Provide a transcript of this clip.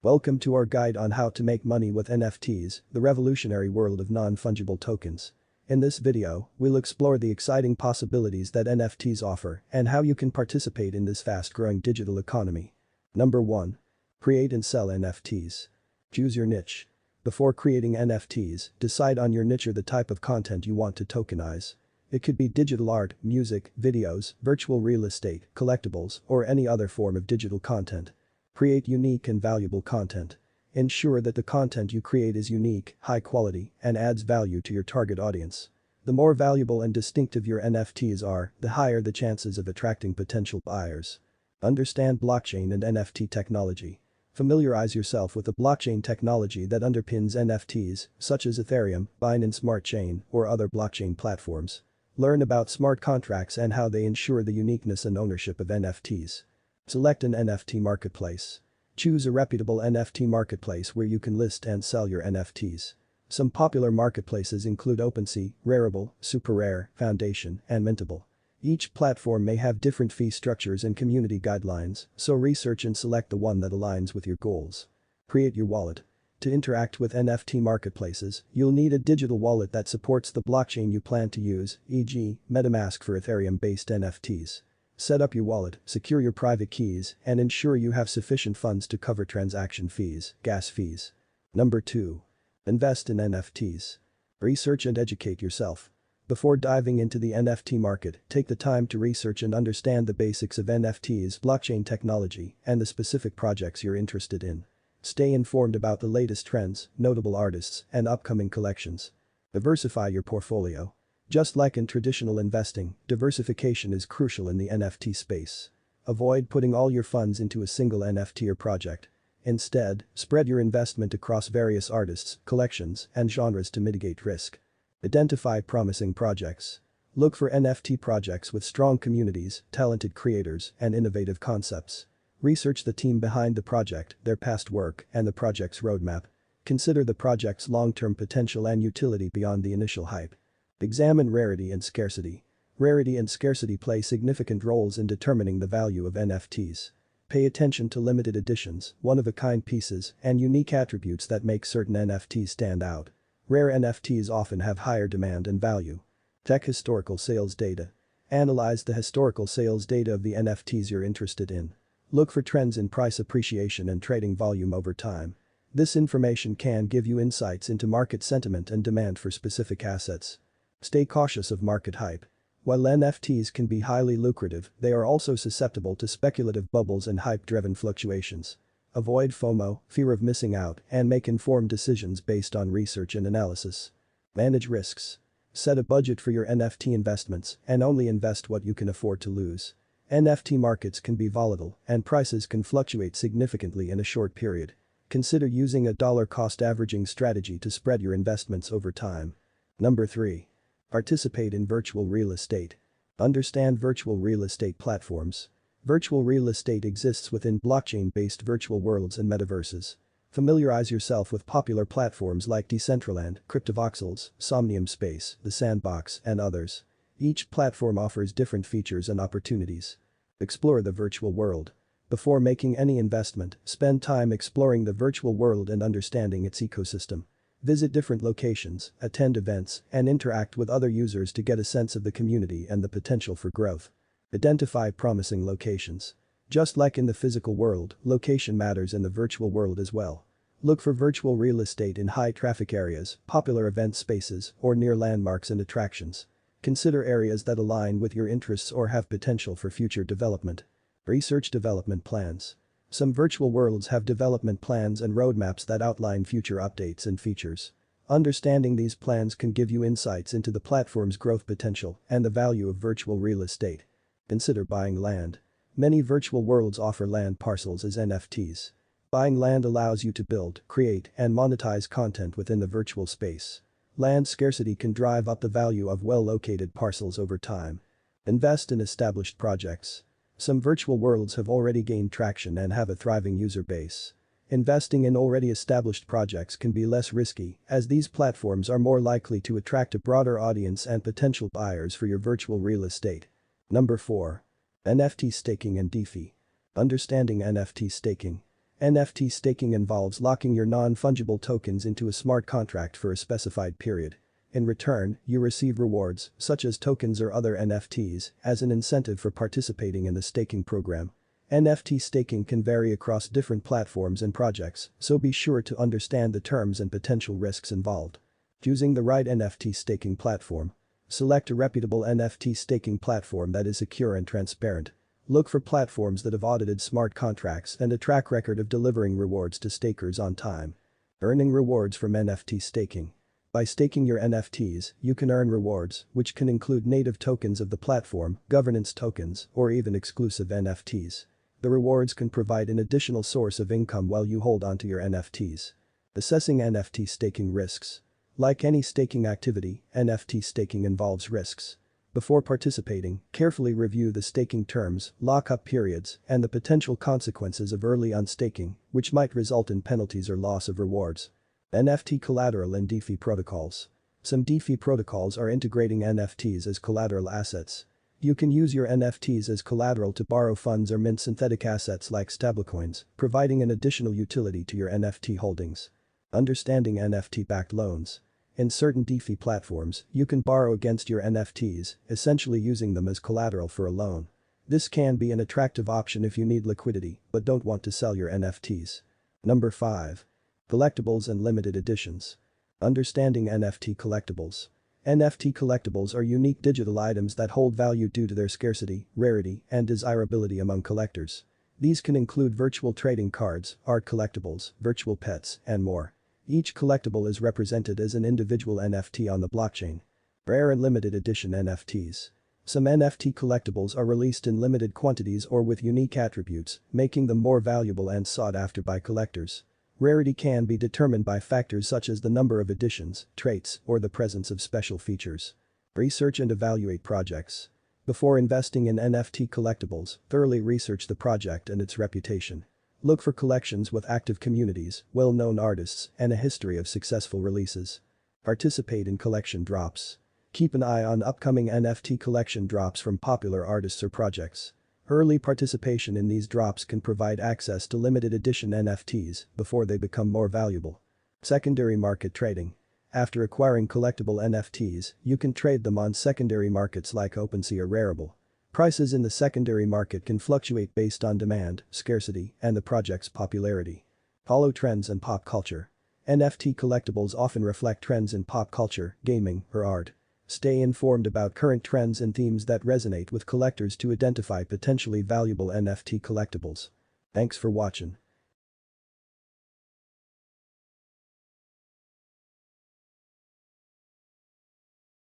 Welcome to our guide on how to make money with NFTs, the revolutionary world of non-fungible tokens. In this video, we'll explore the exciting possibilities that NFTs offer and how you can participate in this fast-growing digital economy. Number 1. Create and sell NFTs. Choose your niche. Before creating NFTs, decide on your niche or the type of content you want to tokenize. It could be digital art, music, videos, virtual real estate, collectibles, or any other form of digital content. Create unique and valuable content. Ensure that the content you create is unique, high quality, and adds value to your target audience. The more valuable and distinctive your NFTs are, the higher the chances of attracting potential buyers. Understand blockchain and NFT technology. Familiarize yourself with the blockchain technology that underpins NFTs, such as Ethereum, Binance Smart Chain, or other blockchain platforms. Learn about smart contracts and how they ensure the uniqueness and ownership of NFTs. Select an NFT marketplace. Choose a reputable NFT marketplace where you can list and sell your NFTs. Some popular marketplaces include OpenSea, Rarible, SuperRare, Foundation, and Mintable. Each platform may have different fee structures and community guidelines, so research and select the one that aligns with your goals. Create your wallet. To interact with NFT marketplaces, you'll need a digital wallet that supports the blockchain you plan to use, e.g., MetaMask for Ethereum-based NFTs. Set up your wallet, secure your private keys, and ensure you have sufficient funds to cover transaction fees, gas fees. Number 2. Invest in NFTs. Research and educate yourself. Before diving into the NFT market, take the time to research and understand the basics of NFTs, blockchain technology, and the specific projects you're interested in. Stay informed about the latest trends, notable artists, and upcoming collections. Diversify your portfolio. Just like in traditional investing, diversification is crucial in the NFT space. Avoid putting all your funds into a single NFT or project. Instead, spread your investment across various artists, collections, and genres to mitigate risk. Identify promising projects. Look for NFT projects with strong communities, talented creators, and innovative concepts. Research the team behind the project, their past work, and the project's roadmap. Consider the project's long-term potential and utility beyond the initial hype. Examine rarity and scarcity. Rarity and scarcity play significant roles in determining the value of NFTs. Pay attention to limited editions, one-of-a-kind pieces, and unique attributes that make certain NFTs stand out. Rare NFTs often have higher demand and value. Check historical sales data. Analyze the historical sales data of the NFTs you're interested in. Look for trends in price appreciation and trading volume over time. This information can give you insights into market sentiment and demand for specific assets. Stay cautious of market hype. While NFTs can be highly lucrative, they are also susceptible to speculative bubbles and hype-driven fluctuations. Avoid FOMO, fear of missing out, and make informed decisions based on research and analysis. Manage risks. Set a budget for your NFT investments and only invest what you can afford to lose. NFT markets can be volatile, and prices can fluctuate significantly in a short period. Consider using a dollar-cost averaging strategy to spread your investments over time. Number 3. Participate in virtual real estate. Understand virtual real estate platforms. Virtual real estate exists within blockchain-based virtual worlds and metaverses. Familiarize yourself with popular platforms like Decentraland, Cryptovoxels, Somnium Space, The Sandbox, and others. Each platform offers different features and opportunities. Explore the virtual world. Before making any investment, spend time exploring the virtual world and understanding its ecosystem. Visit different locations, attend events, and interact with other users to get a sense of the community and the potential for growth. Identify promising locations. Just like in the physical world, location matters in the virtual world as well. Look for virtual real estate in high-traffic areas, popular event spaces, or near landmarks and attractions. Consider areas that align with your interests or have potential for future development. Research development plans. Some virtual worlds have development plans and roadmaps that outline future updates and features. Understanding these plans can give you insights into the platform's growth potential and the value of virtual real estate. Consider buying land. Many virtual worlds offer land parcels as NFTs. Buying land allows you to build, create, and monetize content within the virtual space. Land scarcity can drive up the value of well-located parcels over time. Invest in established projects. Some virtual worlds have already gained traction and have a thriving user base. Investing in already established projects can be less risky, as these platforms are more likely to attract a broader audience and potential buyers for your virtual real estate. Number 4. NFT staking and DeFi. Understanding NFT staking. NFT staking involves locking your non-fungible tokens into a smart contract for a specified period. In return, you receive rewards, such as tokens or other NFTs, as an incentive for participating in the staking program. NFT staking can vary across different platforms and projects, so be sure to understand the terms and potential risks involved. Choosing the right NFT staking platform. Select a reputable NFT staking platform that is secure and transparent. Look for platforms that have audited smart contracts and a track record of delivering rewards to stakers on time. Earning rewards from NFT staking. By staking your NFTs, you can earn rewards, which can include native tokens of the platform, governance tokens, or even exclusive NFTs. The rewards can provide an additional source of income while you hold onto your NFTs. Assessing NFT staking risks. Like any staking activity, NFT staking involves risks. Before participating, carefully review the staking terms, lock-up periods, and the potential consequences of early unstaking, which might result in penalties or loss of rewards. NFT collateral and DeFi protocols. Some DeFi protocols are integrating NFTs as collateral assets. You can use your NFTs as collateral to borrow funds or mint synthetic assets like stablecoins, providing an additional utility to your NFT holdings. Understanding NFT-backed loans. In certain DeFi platforms, you can borrow against your NFTs, essentially using them as collateral for a loan. This can be an attractive option if you need liquidity but don't want to sell your NFTs. Number 5. Collectibles and limited editions. Understanding NFT collectibles. NFT collectibles are unique digital items that hold value due to their scarcity, rarity, and desirability among collectors. These can include virtual trading cards, art collectibles, virtual pets, and more. Each collectible is represented as an individual NFT on the blockchain. Rare and limited edition NFTs. Some NFT collectibles are released in limited quantities or with unique attributes, making them more valuable and sought after by collectors. Rarity can be determined by factors such as the number of editions, traits, or the presence of special features. Research and evaluate projects. Before investing in NFT collectibles, thoroughly research the project and its reputation. Look for collections with active communities, well-known artists, and a history of successful releases. Participate in collection drops. Keep an eye on upcoming NFT collection drops from popular artists or projects. Early participation in these drops can provide access to limited edition NFTs before they become more valuable. Secondary market trading. After acquiring collectible NFTs, you can trade them on secondary markets like OpenSea or Rarible. Prices in the secondary market can fluctuate based on demand, scarcity, and the project's popularity. Follow trends and pop culture. NFT collectibles often reflect trends in pop culture, gaming, or art. Stay informed about current trends and themes that resonate with collectors to identify potentially valuable NFT collectibles. Thanks for watching.